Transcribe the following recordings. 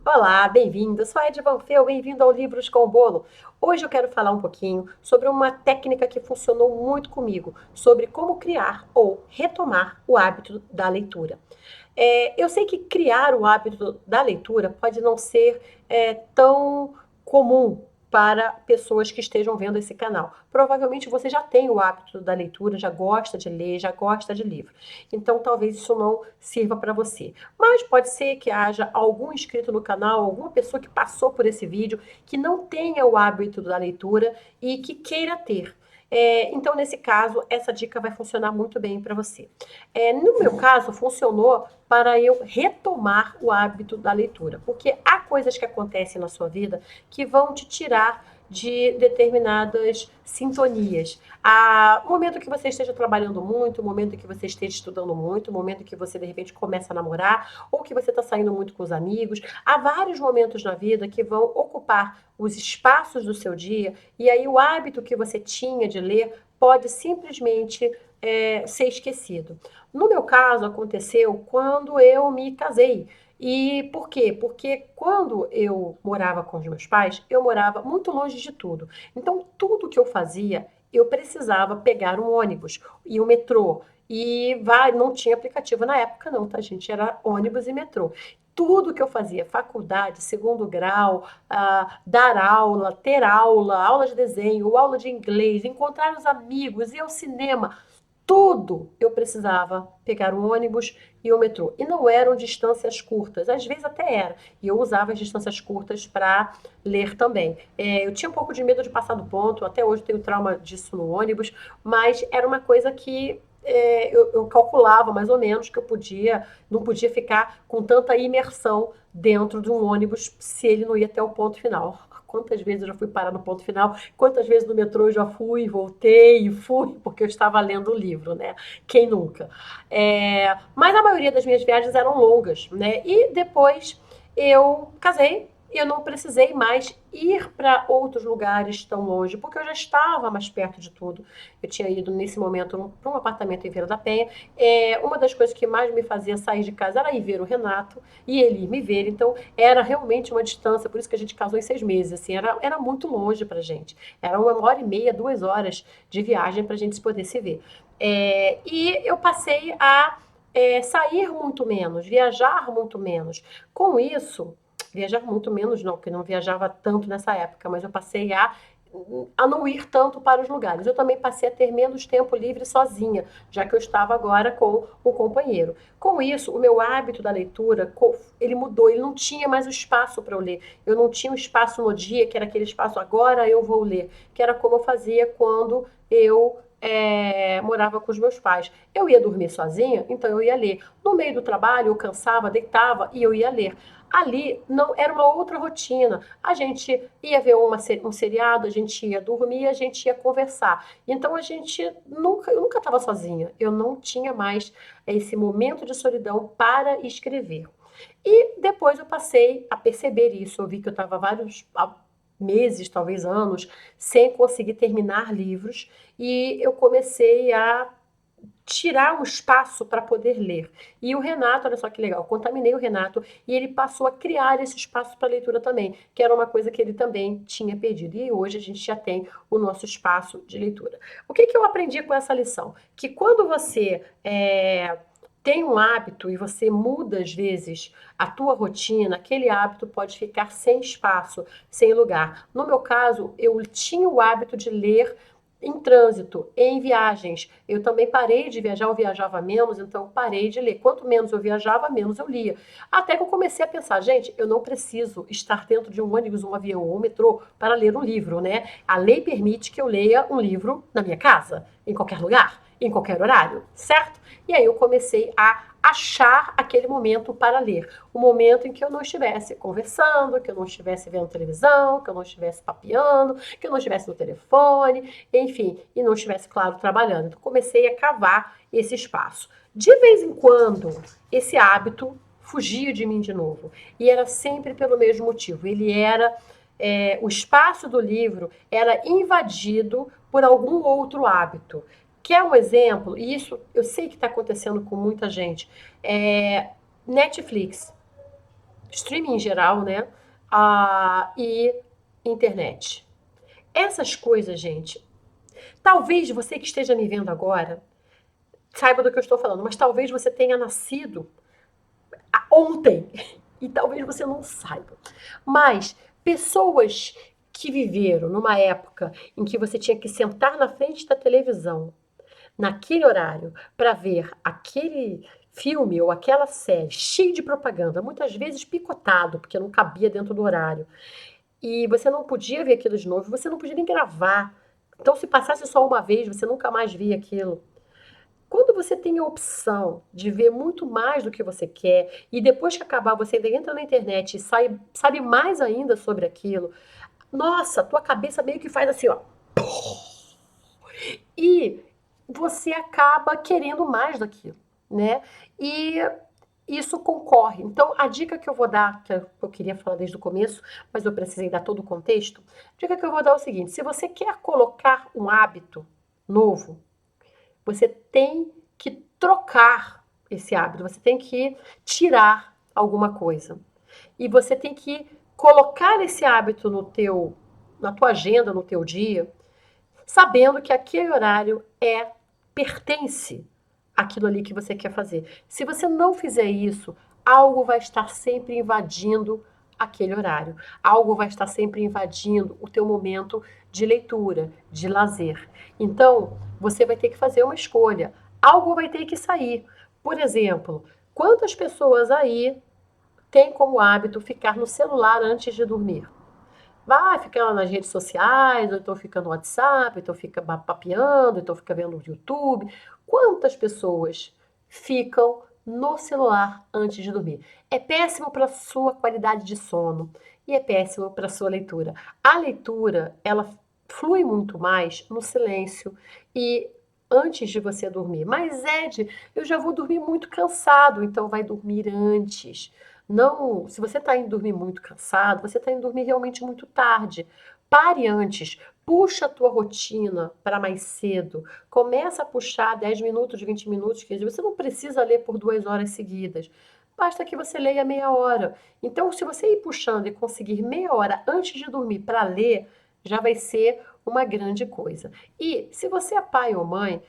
Olá, bem-vindo. Eu sou a Ed Vanfel, bem-vindo ao Livros com Bolo. Hoje eu quero falar um pouquinho sobre uma técnica que funcionou muito comigo, sobre como criar ou retomar o hábito da leitura. Eu sei que criar o hábito da leitura pode não ser tão comum para pessoas que estejam vendo esse canal. Provavelmente você já tem o hábito da leitura, já gosta de ler, já gosta de livro. Então talvez isso não sirva para você. Mas pode ser que haja algum inscrito no canal, alguma pessoa que passou por esse vídeo, que não tenha o hábito da leitura e que queira ter. Então, nesse caso, essa dica vai funcionar muito bem para você. No meu caso, funcionou para eu retomar o hábito da leitura, porque há coisas que acontecem na sua vida que vão te tirar de determinadas sintonias. O momento que você esteja trabalhando muito, o momento que você esteja estudando muito, o momento que você de repente começa a namorar, ou que você está saindo muito com os amigos, há vários momentos na vida que vão ocupar os espaços do seu dia, e aí o hábito que você tinha de ler pode simplesmente ser esquecido. No meu caso, aconteceu quando eu me casei. E por quê? Porque quando eu morava com os meus pais, eu morava muito longe de tudo. Então, tudo que eu fazia, eu precisava pegar um ônibus e o metrô. Não tinha aplicativo na época, não, tá, gente? Era ônibus e metrô. Tudo que eu fazia, faculdade, segundo grau, dar aula, ter aula, aula de desenho, aula de inglês, encontrar os amigos, ir ao cinema, tudo eu precisava pegar um ônibus e o metrô. E não eram distâncias curtas, às vezes até era. E eu usava as distâncias curtas para ler também. Eu tinha um pouco de medo de passar do ponto, até hoje tenho trauma disso no ônibus, mas era uma coisa que eu calculava mais ou menos que não podia ficar com tanta imersão dentro de um ônibus se ele não ia até o ponto final. Quantas vezes eu já fui parar no ponto final, quantas vezes no metrô eu já fui, voltei e fui, porque eu estava lendo o livro, né? Quem nunca? Mas a maioria das minhas viagens eram longas, né? E depois eu casei, e eu não precisei mais ir para outros lugares tão longe, porque eu já estava mais perto de tudo. Eu tinha ido nesse momento para um apartamento em Feira da Penha. Uma das coisas que mais me fazia sair de casa era ir ver o Renato e ele ir me ver. Então era realmente uma distância, por isso que a gente casou em 6 meses. Assim, era muito longe para gente. Era 1 hora e meia, 2 horas de viagem para a gente poder se ver. E eu passei a sair muito menos, viajar muito menos. Com isso, viajar muito menos, não, porque não viajava tanto nessa época, mas eu passei a não ir tanto para os lugares. Eu também passei a ter menos tempo livre sozinha, já que eu estava agora com o companheiro. Com isso, o meu hábito da leitura, ele mudou, ele não tinha mais o espaço para eu ler. Eu não tinha o espaço no dia, que era aquele espaço, agora eu vou ler, que era como eu fazia quando eu morava com os meus pais. Eu ia dormir sozinha, então eu ia ler. No meio do trabalho, eu cansava, deitava e eu ia ler. Ali não era uma outra rotina. A gente ia ver um seriado, a gente ia dormir, a gente ia conversar. Então a gente eu nunca estava sozinha. Eu não tinha mais esse momento de solidão para escrever. E depois eu passei a perceber isso. Eu vi que eu estava vários meses, talvez anos, sem conseguir terminar livros, e eu comecei a tirar um espaço para poder ler. E o Renato, olha só que legal, contaminei o Renato e ele passou a criar esse espaço para leitura também, que era uma coisa que ele também tinha perdido. E hoje a gente já tem o nosso espaço de leitura. O que eu aprendi com essa lição? Que quando você tem um hábito e você muda às vezes a tua rotina, aquele hábito pode ficar sem espaço, sem lugar. No meu caso, eu tinha o hábito de ler em trânsito, em viagens. Eu também parei de viajar, eu viajava menos, então parei de ler. Quanto menos eu viajava, menos eu lia. Até que eu comecei a pensar, gente, eu não preciso estar dentro de um ônibus, um avião ou um metrô para ler um livro, né? A lei permite que eu leia um livro na minha casa, em qualquer lugar, em qualquer horário, certo? E aí eu comecei a achar aquele momento para ler. O momento em que eu não estivesse conversando, que eu não estivesse vendo televisão, que eu não estivesse papeando, que eu não estivesse no telefone, enfim, e não estivesse, claro, trabalhando. Então comecei a cavar esse espaço. De vez em quando, esse hábito fugia de mim de novo. E era sempre pelo mesmo motivo. O espaço do livro era invadido por algum outro hábito. Quer um exemplo? E isso eu sei que está acontecendo com muita gente. Netflix. streaming em geral, né? E internet. Essas coisas, gente, talvez você que esteja me vendo agora saiba do que eu estou falando, mas talvez você tenha nascido ontem e talvez você não saiba. Mas pessoas que viveram numa época em que você tinha que sentar na frente da televisão, naquele horário, para ver aquele filme ou aquela série cheio de propaganda, muitas vezes picotado, porque não cabia dentro do horário, e você não podia ver aquilo de novo, você não podia nem gravar. Então, se passasse só uma vez, você nunca mais via aquilo. Quando você tem a opção de ver muito mais do que você quer, e depois que acabar você ainda entra na internet e sabe mais ainda sobre aquilo, nossa, tua cabeça meio que faz assim, ó. E você acaba querendo mais daquilo, né? E isso concorre. Então, a dica que eu vou dar, que eu queria falar desde o começo, mas eu precisei dar todo o contexto, a dica que eu vou dar é o seguinte: se você quer colocar um hábito novo, você tem que trocar esse hábito, você tem que tirar alguma coisa. E você tem que colocar esse hábito na tua agenda, no teu dia, sabendo que aquele horário pertence àquilo ali que você quer fazer. Se você não fizer isso, algo vai estar sempre invadindo aquele horário. Algo vai estar sempre invadindo o teu momento de leitura, de lazer. Então, você vai ter que fazer uma escolha. Algo vai ter que sair. Por exemplo, quantas pessoas aí têm como hábito ficar no celular antes de dormir? Vai ficar lá nas redes sociais, ou então fica no WhatsApp, ou então fica papeando, ou então fica vendo o YouTube. Quantas pessoas ficam no celular antes de dormir? É péssimo para a sua qualidade de sono e é péssimo para a sua leitura. A leitura, ela flui muito mais no silêncio e antes de você dormir. Mas, Ed, eu já vou dormir muito cansado, então vai dormir antes. Não, se você está indo dormir muito cansado, você está indo dormir realmente muito tarde. Pare antes, puxa a tua rotina para mais cedo. Começa a puxar 10 minutos, 20 minutos, 15. Você não precisa ler por 2 horas seguidas. Basta que você leia meia hora. Então, se você ir puxando e conseguir meia hora antes de dormir para ler, já vai ser uma grande coisa. E se você é pai ou mãe,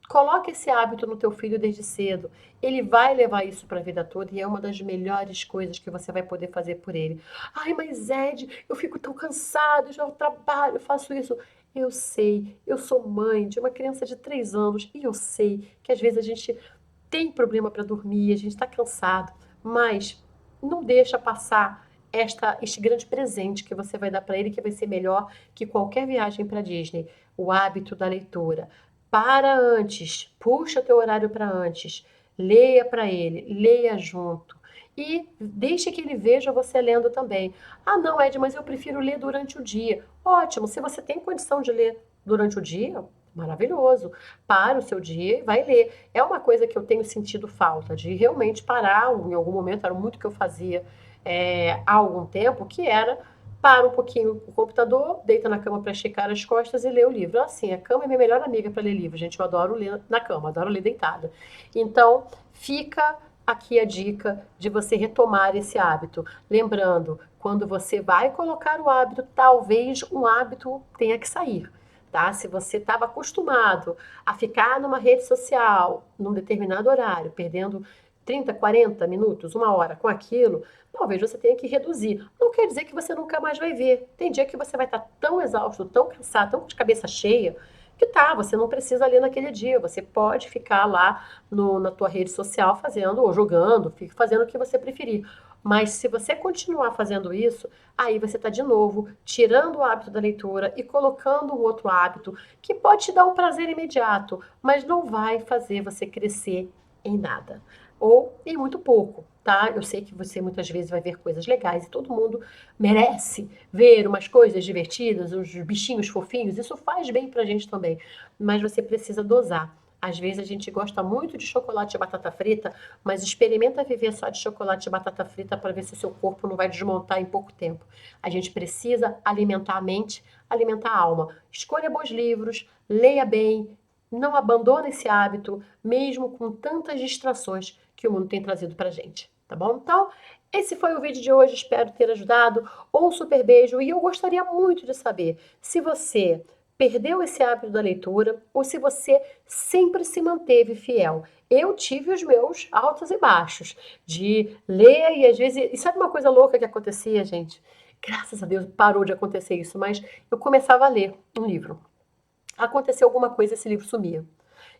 coloque esse hábito no teu filho desde cedo. Ele vai levar isso para a vida toda e é uma das melhores coisas que você vai poder fazer por ele. Ai, mas Ed, eu fico tão cansado, eu já trabalho, eu faço isso. Eu sei, eu sou mãe de uma criança de 3 anos e eu sei que às vezes a gente tem problema para dormir, a gente está cansado, mas não deixa passar este grande presente que você vai dar para ele, que vai ser melhor que qualquer viagem para Disney, o hábito da leitura. Para antes, puxa teu horário para antes, leia para ele, leia junto. E deixe que ele veja você lendo também. Ah, não, Ed, mas eu prefiro ler durante o dia. Ótimo, se você tem condição de ler durante o dia, maravilhoso. Para o seu dia e vai ler. É uma coisa que eu tenho sentido falta, de realmente parar, em algum momento, era muito que eu fazia há algum tempo, que era para um pouquinho o computador, deita na cama para esticar as costas e lê o livro. Assim, a cama é minha melhor amiga para ler livro, gente. Eu adoro ler na cama, adoro ler deitada. Então, fica aqui a dica de você retomar esse hábito. Lembrando, quando você vai colocar o hábito, talvez um hábito tenha que sair. Tá? Se você estava acostumado a ficar numa rede social num determinado horário, perdendo 30, 40 minutos, 1 hora com aquilo, talvez você tenha que reduzir. Não quer dizer que você nunca mais vai ver. Tem dia que você vai estar tão exausto, tão cansado, tão de cabeça cheia, que tá, você não precisa ler naquele dia. Você pode ficar lá na tua rede social fazendo, ou jogando, fique fazendo o que você preferir. Mas se você continuar fazendo isso, aí você está de novo tirando o hábito da leitura e colocando um outro hábito que pode te dar um prazer imediato, mas não vai fazer você crescer em nada ou em muito pouco, tá? Eu sei que você muitas vezes vai ver coisas legais e todo mundo merece ver umas coisas divertidas, uns bichinhos fofinhos, isso faz bem pra gente também, mas você precisa dosar. Às vezes a gente gosta muito de chocolate e batata frita, mas experimenta viver só de chocolate e batata frita para ver se o seu corpo não vai desmontar em pouco tempo. A gente precisa alimentar a mente, alimentar a alma. Escolha bons livros, leia bem, não abandone esse hábito, mesmo com tantas distrações que o mundo tem trazido para a gente. Tá tá bom? Então, esse foi o vídeo de hoje, espero ter ajudado. Um super beijo e eu gostaria muito de saber se você perdeu esse hábito da leitura ou se você sempre se manteve fiel. Eu tive os meus altos e baixos de ler e às vezes. E sabe uma coisa louca que acontecia, gente? Graças a Deus parou de acontecer isso, mas eu começava a ler um livro. Aconteceu alguma coisa, esse livro sumia.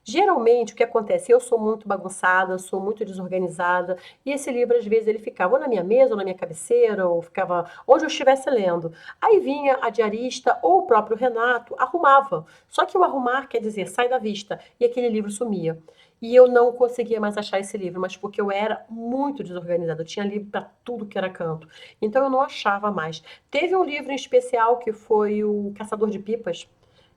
Geralmente, o que acontece? Eu sou muito bagunçada, sou muito desorganizada, e esse livro, às vezes, ele ficava ou na minha mesa, ou na minha cabeceira, ou ficava onde eu estivesse lendo. Aí vinha a diarista ou o próprio Renato, arrumava. Só que o arrumar quer dizer, sai da vista, e aquele livro sumia. E eu não conseguia mais achar esse livro, mas porque eu era muito desorganizada, eu tinha livro para tudo que era canto. Então eu não achava mais. Teve um livro em especial que foi o Caçador de Pipas,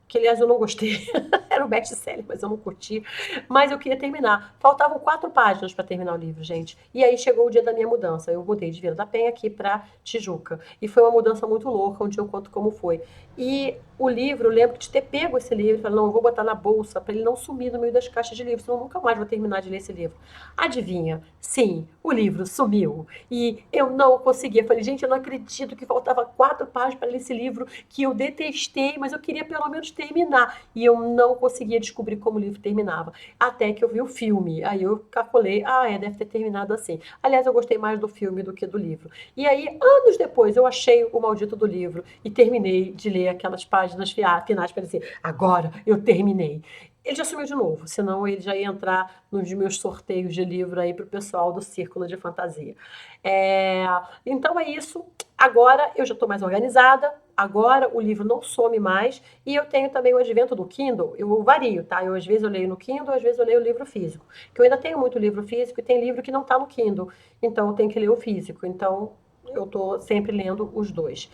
que aliás eu não gostei, era um best-seller, mas eu não curti, mas eu queria terminar. Faltavam 4 páginas para terminar o livro, gente. E aí chegou o dia da minha mudança. Eu mudei de Vila da Penha aqui para Tijuca. E foi uma mudança muito louca, onde eu conto como foi. E o livro, eu lembro de ter pego esse livro e falei, não, eu vou botar na bolsa para ele não sumir no meio das caixas de livros, senão eu nunca mais vou terminar de ler esse livro. Adivinha? Sim, o livro sumiu. E eu não conseguia. Falei, gente, eu não acredito que faltava 4 páginas para ler esse livro que eu detestei, mas eu queria pelo menos terminar. E eu não conseguia descobrir como o livro terminava. Até que eu vi o filme. Aí eu calculei, deve ter terminado assim. Aliás, eu gostei mais do filme do que do livro. E aí, anos depois, eu achei o maldito do livro e terminei de ler aquelas páginas finais para dizer, agora eu terminei. Ele já sumiu de novo, senão ele já ia entrar nos meus sorteios de livro aí para o pessoal do Círculo de Fantasia. É, então é isso. Agora eu já estou mais organizada, agora o livro não some mais e eu tenho também o advento do Kindle, eu vario, tá? Às vezes eu leio no Kindle, às vezes eu leio o livro físico. Que eu ainda tenho muito livro físico e tem livro que não está no Kindle, então eu tenho que ler o físico. Então eu estou sempre lendo os dois.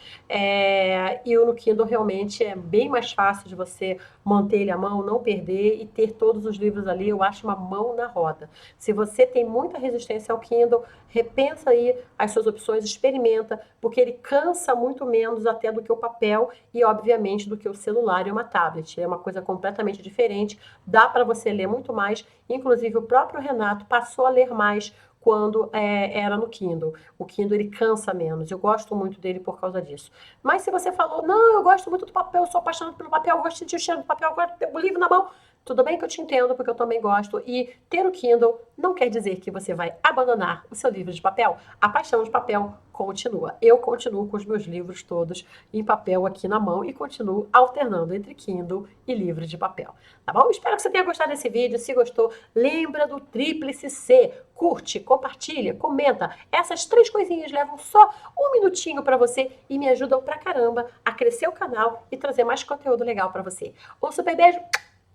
E o no Kindle realmente é bem mais fácil de você manter ele à mão, não perder e ter todos os livros ali. Eu acho uma mão na roda. Se você tem muita resistência ao Kindle, repensa aí as suas opções, experimenta, porque ele cansa muito menos até do que o papel e, obviamente, do que o celular e uma tablet. É uma coisa completamente diferente. Dá para você ler muito mais. Inclusive, o próprio Renato passou a ler mais quando era no Kindle. O Kindle ele cansa menos. Eu gosto muito dele por causa disso. Mas se você falou, não, eu gosto muito do papel, eu sou apaixonado pelo papel, eu gosto de sentir o cheiro do papel, agora o livro na mão. Tudo bem que eu te entendo, porque eu também gosto. E ter o Kindle não quer dizer que você vai abandonar o seu livro de papel. A paixão de papel continua. Eu continuo com os meus livros todos em papel aqui na mão e continuo alternando entre Kindle e livro de papel. Tá bom? Espero que você tenha gostado desse vídeo. Se gostou, lembra do Tríplice C. Curte, compartilha, comenta. Essas 3 coisinhas levam só um minutinho para você e me ajudam pra caramba a crescer o canal e trazer mais conteúdo legal para você. Um super beijo!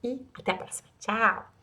E até a próxima. Tchau!